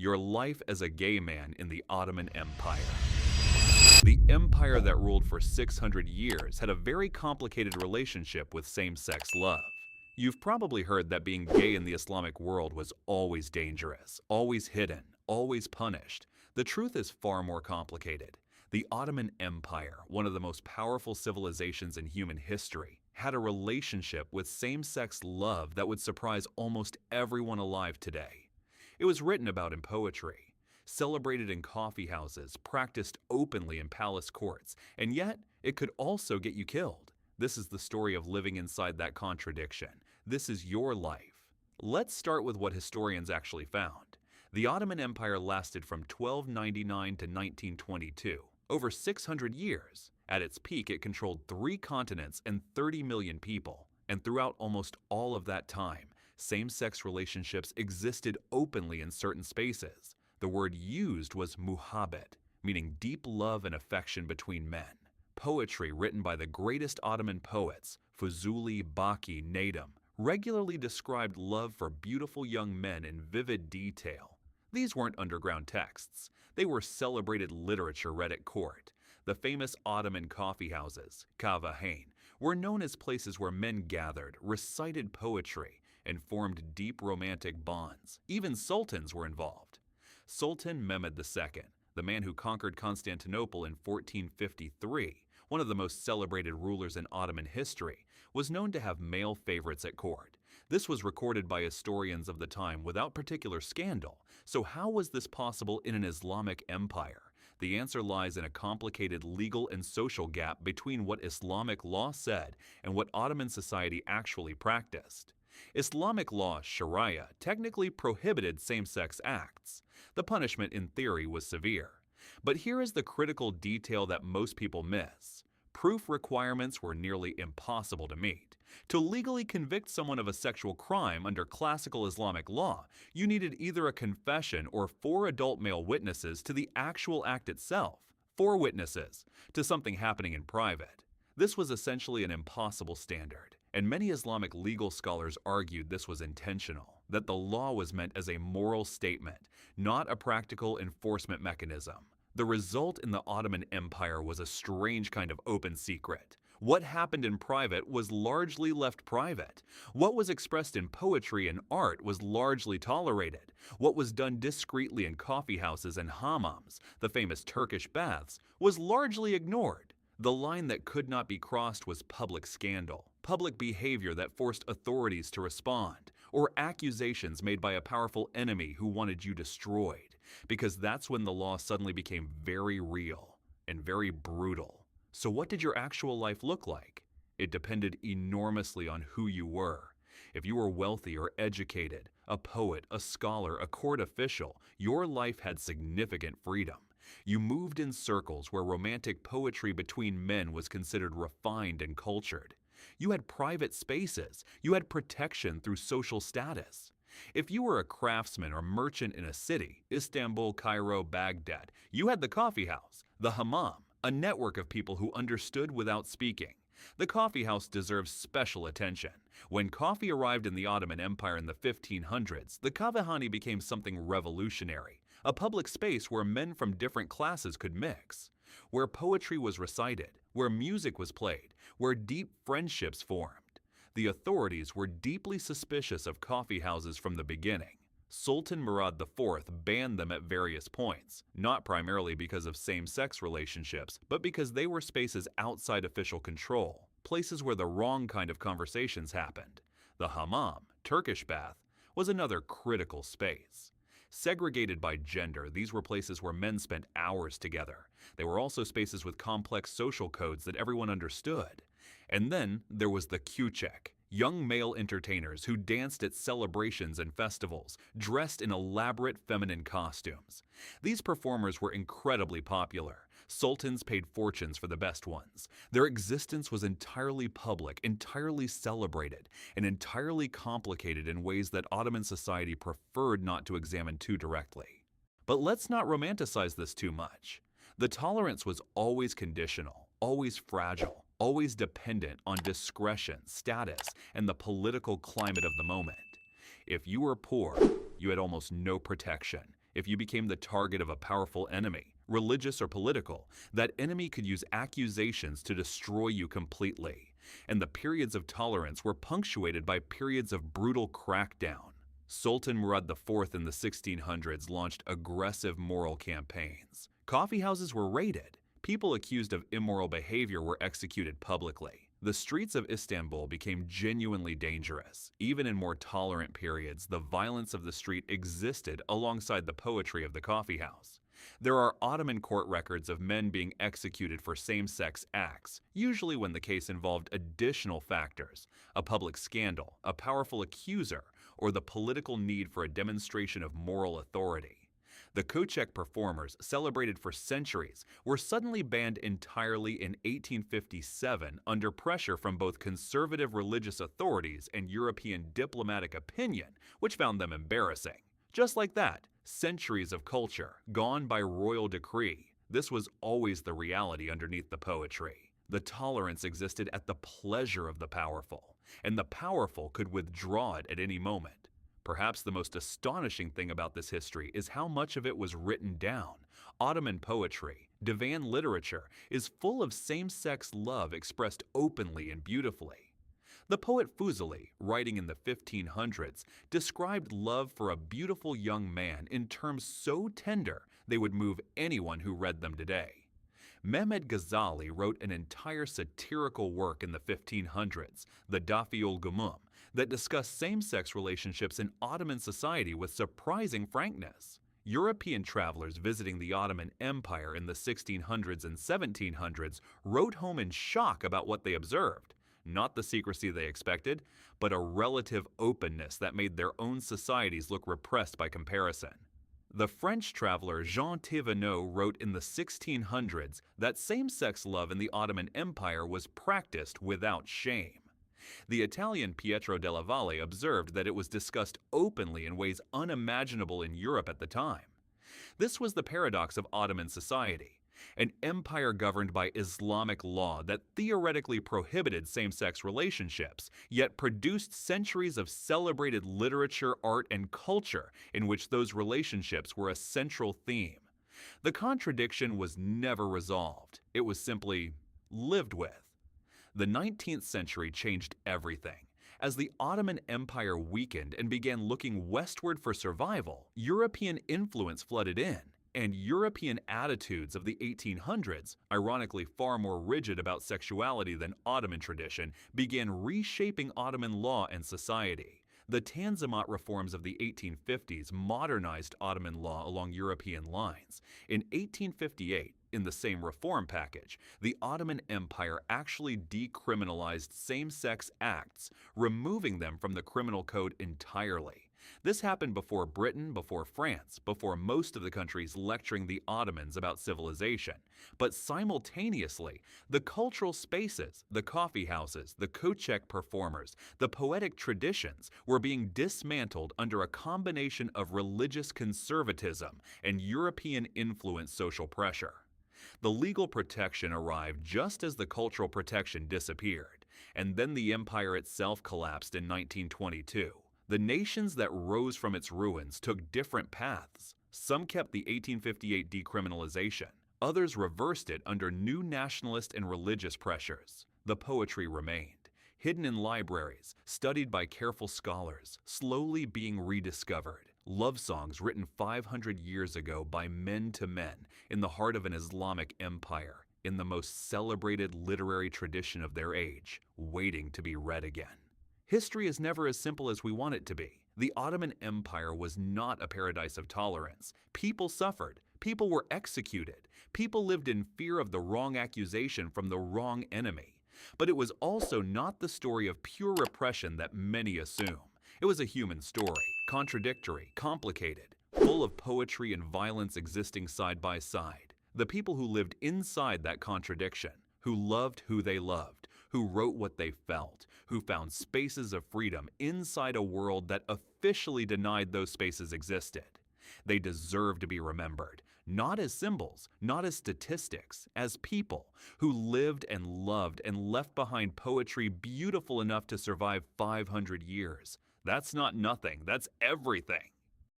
Your life as a gay man in the Ottoman Empire. The empire that ruled for 600 years had a very complicated relationship with same-sex love. You've probably heard that being gay in the Islamic world was always dangerous, always hidden, always punished. The truth is far more complicated. The Ottoman Empire, one of the most powerful civilizations in human history, had a relationship with same-sex love that would surprise almost everyone alive today. It was written about in poetry, celebrated in coffee houses, practiced openly in palace courts, and yet it could also get you killed. This is the story of living inside that contradiction. This is your life. Let's start with what historians actually found. The Ottoman Empire lasted from 1299 to 1922, over 600 years. At its peak, it controlled 3 continents and 30 million people, and throughout almost all of that time, same-sex relationships existed openly in certain spaces. The word used was muhabbat, meaning deep love and affection between men. Poetry written by the greatest Ottoman poets, Fuzuli, Baki, Nedim, regularly described love for beautiful young men in vivid detail. These weren't underground texts. They were celebrated literature read at court. The famous Ottoman coffee houses, kahvehanes, were known as places where men gathered, recited poetry, and formed deep romantic bonds. Even sultans were involved. Sultan Mehmed II, the man who conquered Constantinople in 1453, one of the most celebrated rulers in Ottoman history, was known to have male favorites at court. This was recorded by historians of the time without particular scandal. So how was this possible in an Islamic empire? The answer lies in a complicated legal and social gap between what Islamic law said and what Ottoman society actually practiced. Islamic law, Sharia, technically prohibited same-sex acts. The punishment in theory was severe. But here is the critical detail that most people miss. Proof requirements were nearly impossible to meet. To legally convict someone of a sexual crime under classical Islamic law, you needed either a confession or 4 adult male witnesses to the actual act itself, 4 witnesses to something happening in private. This was essentially an impossible standard, and many Islamic legal scholars argued this was intentional, that the law was meant as a moral statement, not a practical enforcement mechanism. The result in the Ottoman Empire was a strange kind of open secret. What happened in private was largely left private. What was expressed in poetry and art was largely tolerated. What was done discreetly in coffee houses and hammams, the famous Turkish baths, was largely ignored. The line that could not be crossed was public scandal, public behavior that forced authorities to respond, or accusations made by a powerful enemy who wanted you destroyed, because that's when the law suddenly became very real and very brutal. So what did your actual life look like? It depended enormously on who you were. If you were wealthy or educated, a poet, a scholar, a court official, your life had significant freedom. You moved in circles where romantic poetry between men was considered refined and cultured. You had private spaces. You had protection through social status. If you were a craftsman or merchant in a city, Istanbul, Cairo, Baghdad, you had the coffee house, the hammam, a network of people who understood without speaking. The coffee house deserves special attention. When coffee arrived in the Ottoman Empire in the 1500s, the kahvehane became something revolutionary, a public space where men from different classes could mix, where poetry was recited, where music was played, where deep friendships formed. The authorities were deeply suspicious of coffee houses from the beginning. Sultan Murad IV banned them at various points, not primarily because of same-sex relationships, but because they were spaces outside official control, places where the wrong kind of conversations happened. The hammam, Turkish bath, was another critical space. Segregated by gender, these were places where men spent hours together. They were also spaces with complex social codes that everyone understood. And then there was the köçek, young male entertainers who danced at celebrations and festivals, dressed in elaborate feminine costumes. These performers were incredibly popular. Sultans paid fortunes for the best ones. Their existence was entirely public, entirely celebrated, and entirely complicated in ways that Ottoman society preferred not to examine too directly. But let's not romanticize this too much. The tolerance was always conditional, always fragile, always dependent on discretion, status, and the political climate of the moment. If you were poor, you had almost no protection. If you became the target of a powerful enemy, religious or political, that enemy could use accusations to destroy you completely. And the periods of tolerance were punctuated by periods of brutal crackdown. Sultan Murad IV in the 1600s launched aggressive moral campaigns. Coffee houses were raided. People accused of immoral behavior were executed publicly. The streets of Istanbul became genuinely dangerous. Even in more tolerant periods, the violence of the street existed alongside the poetry of the coffee house. There are Ottoman court records of men being executed for same-sex acts, usually when the case involved additional factors, a public scandal, a powerful accuser, or the political need for a demonstration of moral authority. The köçek performers, celebrated for centuries, were suddenly banned entirely in 1857 under pressure from both conservative religious authorities and European diplomatic opinion, which found them embarrassing. Just like that, centuries of culture, gone by royal decree. This was always the reality underneath the poetry. The tolerance existed at the pleasure of the powerful, and the powerful could withdraw it at any moment. Perhaps the most astonishing thing about this history is how much of it was written down. Ottoman poetry, Divan literature, is full of same-sex love expressed openly and beautifully. The poet Fuzuli, writing in the 1500s, described love for a beautiful young man in terms so tender they would move anyone who read them today. Mehmed wrote an entire satirical work in the 1500s, the Dafiul Gumum, that discussed same-sex relationships in Ottoman society with surprising frankness. European travelers visiting the Ottoman Empire in the 1600s and 1700s wrote home in shock about what they observed. Not the secrecy they expected, but a relative openness that made their own societies look repressed by comparison. The French traveler Jean Thévenot wrote in the 1600s that same-sex love in the Ottoman Empire was practiced without shame. The Italian Pietro della Valle observed that it was discussed openly in ways unimaginable in Europe at the time. This was the paradox of Ottoman society, an empire governed by Islamic law that theoretically prohibited same-sex relationships, yet produced centuries of celebrated literature, art, and culture in which those relationships were a central theme. The contradiction was never resolved. It was simply lived with. The 19th century changed everything. As the Ottoman Empire weakened and began looking westward for survival, European influence flooded in, and European attitudes of the 1800s, ironically far more rigid about sexuality than Ottoman tradition, began reshaping Ottoman law and society. The Tanzimat reforms of the 1850s modernized Ottoman law along European lines. In 1858, in the same reform package, the Ottoman Empire actually decriminalized same-sex acts, removing them from the criminal code entirely. This happened before Britain, before France, before most of the countries lecturing the Ottomans about civilization. But simultaneously, the cultural spaces, the coffee houses, the köçek performers, the poetic traditions were being dismantled under a combination of religious conservatism and European-influenced social pressure. The legal protection arrived just as the cultural protection disappeared, and then the empire itself collapsed in 1922. The nations that rose from its ruins took different paths. Some kept the 1858 decriminalization. Others reversed it under new nationalist and religious pressures. The poetry remained, hidden in libraries, studied by careful scholars, slowly being rediscovered. Love songs written 500 years ago by men to men in the heart of an Islamic empire, in the most celebrated literary tradition of their age, waiting to be read again. History is never as simple as we want it to be. The Ottoman Empire was not a paradise of tolerance. People suffered. People were executed. People lived in fear of the wrong accusation from the wrong enemy. But it was also not the story of pure repression that many assume. It was a human story, contradictory, complicated, full of poetry and violence existing side by side. The people who lived inside that contradiction, who loved who they loved, who wrote what they felt, who found spaces of freedom inside a world that officially denied those spaces existed. They deserve to be remembered, not as symbols, not as statistics, as people who lived and loved and left behind poetry beautiful enough to survive 500 years. That's not nothing, that's everything.